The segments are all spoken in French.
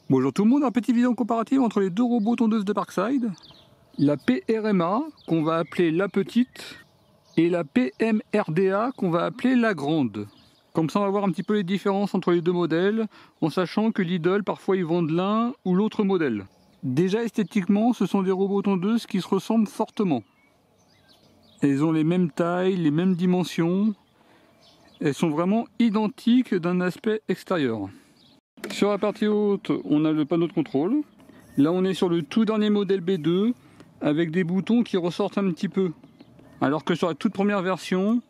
Bonjour tout le monde, un petit vidéo comparative entre les deux robots tondeuses de Parkside. La PRMA, qu'on va appeler la petite, et la PMRDA, qu'on va appeler la grande. Comme ça on va voir un petit peu les différences entre les deux modèles, en sachant que Lidl, parfois ils vendent l'un ou l'autre modèle. Déjà esthétiquement, ce sont des robots tondeuses qui se ressemblent fortement. Elles ont les mêmes tailles, les mêmes dimensions. Elles sont vraiment identiques d'un aspect extérieur. Sur la partie haute, on a le panneau de contrôle. Là, on est sur le tout dernier modèle B2 avec des boutons qui ressortent un petit peu. Alors que sur la toute première version,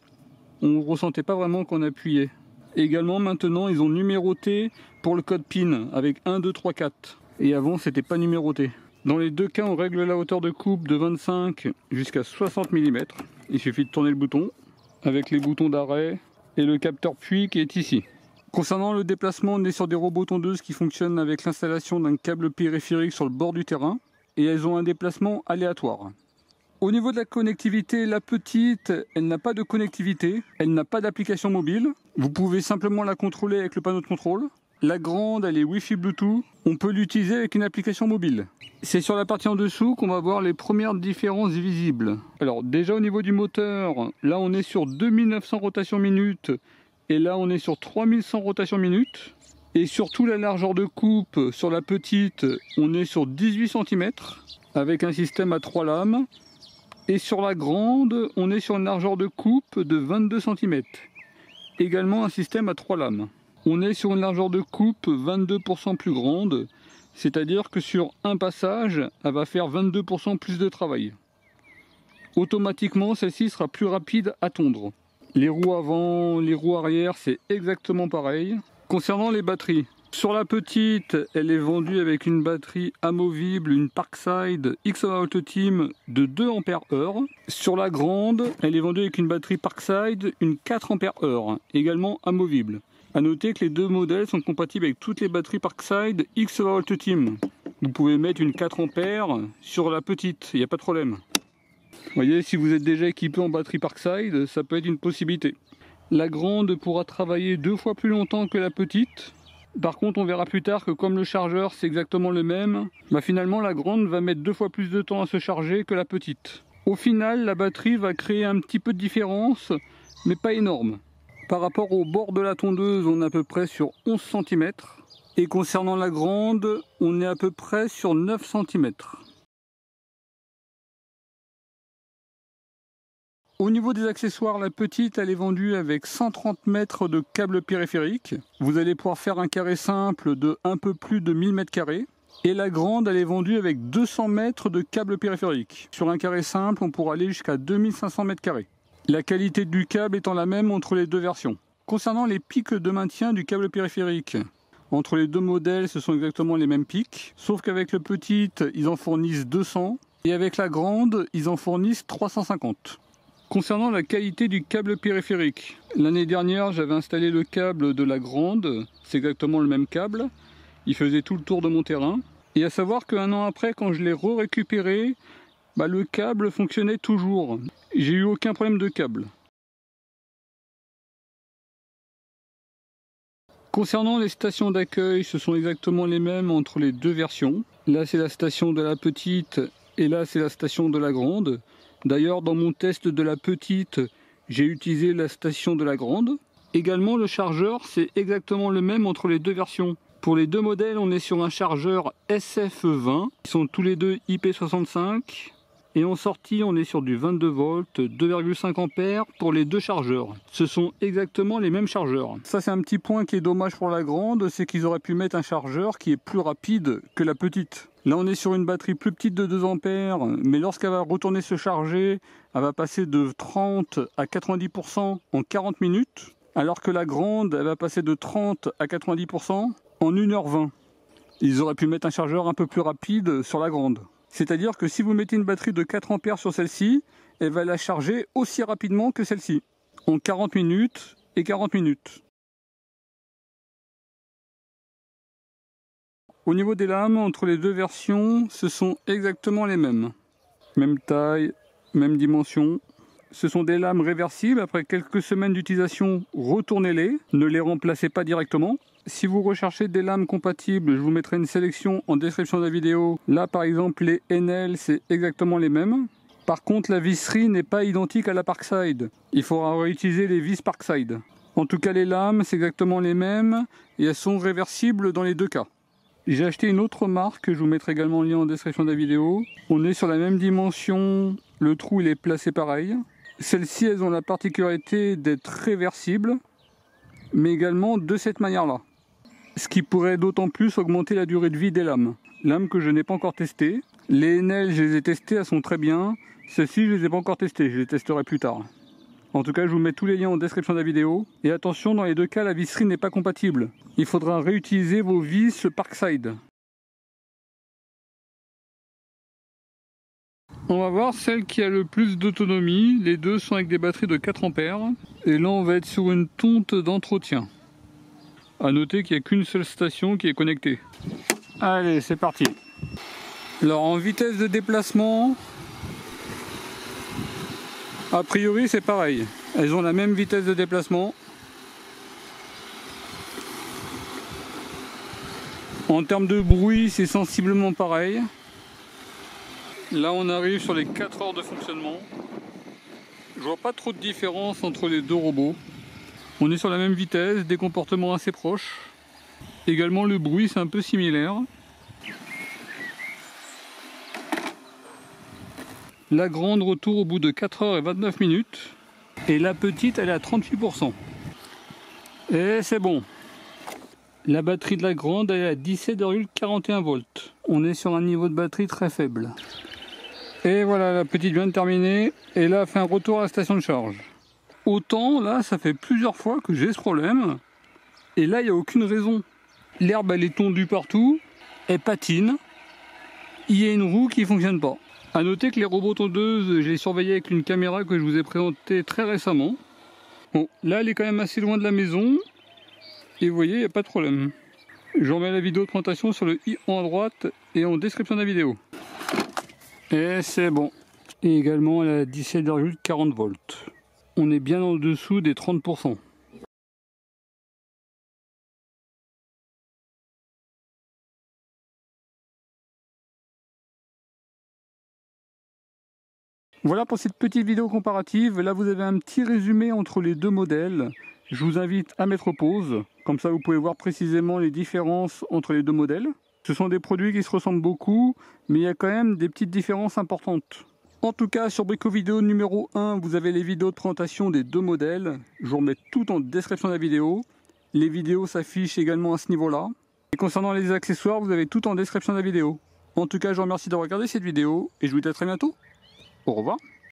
on ne ressentait pas vraiment qu'on appuyait. Également, maintenant, ils ont numéroté pour le code PIN avec 1, 2, 3, 4. Et avant, c'était pas numéroté. Dans les deux cas, on règle la hauteur de coupe de 25 jusqu'à 60 mm. Il suffit de tourner le bouton avec les boutons d'arrêt et le capteur puits qui est ici. Concernant le déplacement, on est sur des robots tondeuses qui fonctionnent avec l'installation d'un câble périphérique sur le bord du terrain et elles ont un déplacement aléatoire. Au niveau de la connectivité, la petite, elle n'a pas de connectivité, elle n'a pas d'application mobile. Vous pouvez simplement la contrôler avec le panneau de contrôle. La grande, elle est Wi-Fi Bluetooth, on peut l'utiliser avec une application mobile. C'est sur la partie en dessous qu'on va voir les premières différences visibles. Alors déjà au niveau du moteur, là on est sur 2900 rotations minutes. Et là on est sur 3100 rotations minutes. Et surtout la largeur de coupe sur la petite, on est sur 18 cm avec un système à 3 lames. Et sur la grande, on est sur une largeur de coupe de 22 cm. Également un système à 3 lames. On est sur une largeur de coupe 22% plus grande, c'est-à-dire que sur un passage, elle va faire 22% plus de travail. Automatiquement, celle-ci sera plus rapide à tondre. Les roues avant, les roues arrière, c'est exactement pareil. Concernant les batteries, sur la petite, elle est vendue avec une batterie amovible, une Parkside X-Volt Team de 2 Ah. Sur la grande, elle est vendue avec une batterie Parkside, une 4 Ah, également amovible. A noter que les deux modèles sont compatibles avec toutes les batteries Parkside X-Volt Team. Vous pouvez mettre une 4 A sur la petite, il n'y a pas de problème. Vous voyez, si vous êtes déjà équipé en batterie Parkside, ça peut être une possibilité. La grande pourra travailler 2 fois plus longtemps que la petite. Par contre, on verra plus tard que comme le chargeur c'est exactement le même, finalement la grande va mettre 2 fois plus de temps à se charger que la petite. Au final, la batterie va créer un petit peu de différence, mais pas énorme. Par rapport au bord de la tondeuse, on est à peu près sur 11 cm. Et concernant la grande, on est à peu près sur 9 cm. Au niveau des accessoires, la petite, elle est vendue avec 130 mètres de câble périphérique. Vous allez pouvoir faire un carré simple de un peu plus de 1000 m². Et la grande, elle est vendue avec 200 mètres de câble périphérique. Sur un carré simple, on pourra aller jusqu'à 2500 m². La qualité du câble étant la même entre les deux versions. Concernant les pics de maintien du câble périphérique, entre les deux modèles, ce sont exactement les mêmes pics, sauf qu'avec le petit, ils en fournissent 200, et avec la grande, ils en fournissent 350. Concernant la qualité du câble périphérique, l'année dernière, j'avais installé le câble de la grande, c'est exactement le même câble, il faisait tout le tour de mon terrain, et à savoir qu'un an après, quand je l'ai récupéré, le câble fonctionnait toujours. J'ai eu aucun problème de câble. Concernant les stations d'accueil, ce sont exactement les mêmes entre les deux versions. Là, c'est la station de la petite et là, c'est la station de la grande. D'ailleurs, dans mon test de la petite, j'ai utilisé la station de la grande. Également, le chargeur, c'est exactement le même entre les deux versions. Pour les deux modèles, on est sur un chargeur SF20. Ils sont tous les deux IP65. Et en sortie, on est sur du 22 volts, 2,5 ampères pour les deux chargeurs. Ce sont exactement les mêmes chargeurs. Ça, c'est un petit point qui est dommage pour la grande, c'est qu'ils auraient pu mettre un chargeur qui est plus rapide que la petite. Là, on est sur une batterie plus petite de 2 ampères, mais lorsqu'elle va retourner se charger, elle va passer de 30 à 90% en 40 minutes, alors que la grande, elle va passer de 30 à 90% en 1h20. Ils auraient pu mettre un chargeur un peu plus rapide sur la grande. C'est-à-dire que si vous mettez une batterie de 4 ampères sur celle-ci, elle va la charger aussi rapidement que celle-ci, en 40 minutes et 40 minutes. Au niveau des lames, entre les deux versions, ce sont exactement les mêmes. Même taille, même dimension. Ce sont des lames réversibles. Après quelques semaines d'utilisation, retournez-les. Ne les remplacez pas directement. Si vous recherchez des lames compatibles, je vous mettrai une sélection en description de la vidéo. Là par exemple les Enel c'est exactement les mêmes. Par contre la visserie n'est pas identique à la Parkside. Il faudra réutiliser les vis Parkside. En tout cas les lames c'est exactement les mêmes et elles sont réversibles dans les deux cas. J'ai acheté une autre marque, je vous mettrai également le lien en description de la vidéo. On est sur la même dimension, le trou il est placé pareil. Celles-ci elles ont la particularité d'être réversibles, mais également de cette manière-là. Ce qui pourrait d'autant plus augmenter la durée de vie des lames. Lames que je n'ai pas encore testées. Les Enel je les ai testées, elles sont très bien. Celles-ci je les ai pas encore testées, je les testerai plus tard. En tout cas, je vous mets tous les liens en description de la vidéo. Et attention, dans les deux cas, la visserie n'est pas compatible. Il faudra réutiliser vos vis Parkside. On va voir celle qui a le plus d'autonomie. Les deux sont avec des batteries de 4 ampères. Et là, on va être sur une tonte d'entretien. A noter qu'il n'y a qu'une seule station qui est connectée. Allez, c'est parti. Alors, en vitesse de déplacement... A priori c'est pareil, elles ont la même vitesse de déplacement. En termes de bruit c'est sensiblement pareil. Là on arrive sur les 4 heures de fonctionnement. Je vois pas trop de différence entre les deux robots. On est sur la même vitesse, des comportements assez proches. Également le bruit c'est un peu similaire. La grande retour au bout de 4 heures et 29 minutes. Et la petite elle est à 38%. Et c'est bon. La batterie de la grande elle est à 17,41 volts. On est sur un niveau de batterie très faible. Et voilà, la petite vient de terminer. Et là elle fait un retour à la station de charge. Autant là ça fait plusieurs fois que j'ai ce problème. Et là il n'y a aucune raison. L'herbe elle est tondue partout. Elle patine. Il y a une roue qui ne fonctionne pas. A noter que les robots tondeuses, je les surveillais avec une caméra que je vous ai présentée très récemment. Bon, là elle est quand même assez loin de la maison. Et vous voyez, il n'y a pas de problème. Je remets la vidéo de présentation sur le i en droite et en description de la vidéo. Et c'est bon. Et également elle est à 17,40 volts. On est bien en dessous des 30%. Voilà pour cette petite vidéo comparative. Là vous avez un petit résumé entre les deux modèles. Je vous invite à mettre pause, comme ça vous pouvez voir précisément les différences entre les deux modèles. Ce sont des produits qui se ressemblent beaucoup, mais il y a quand même des petites différences importantes. En tout cas sur Brico Vidéo numéro 1, vous avez les vidéos de présentation des deux modèles. Je vous remets tout en description de la vidéo. Les vidéos s'affichent également à ce niveau-là. Et concernant les accessoires, vous avez tout en description de la vidéo. En tout cas, je vous remercie d'avoir regardé cette vidéo et je vous dis à très bientôt. Au revoir.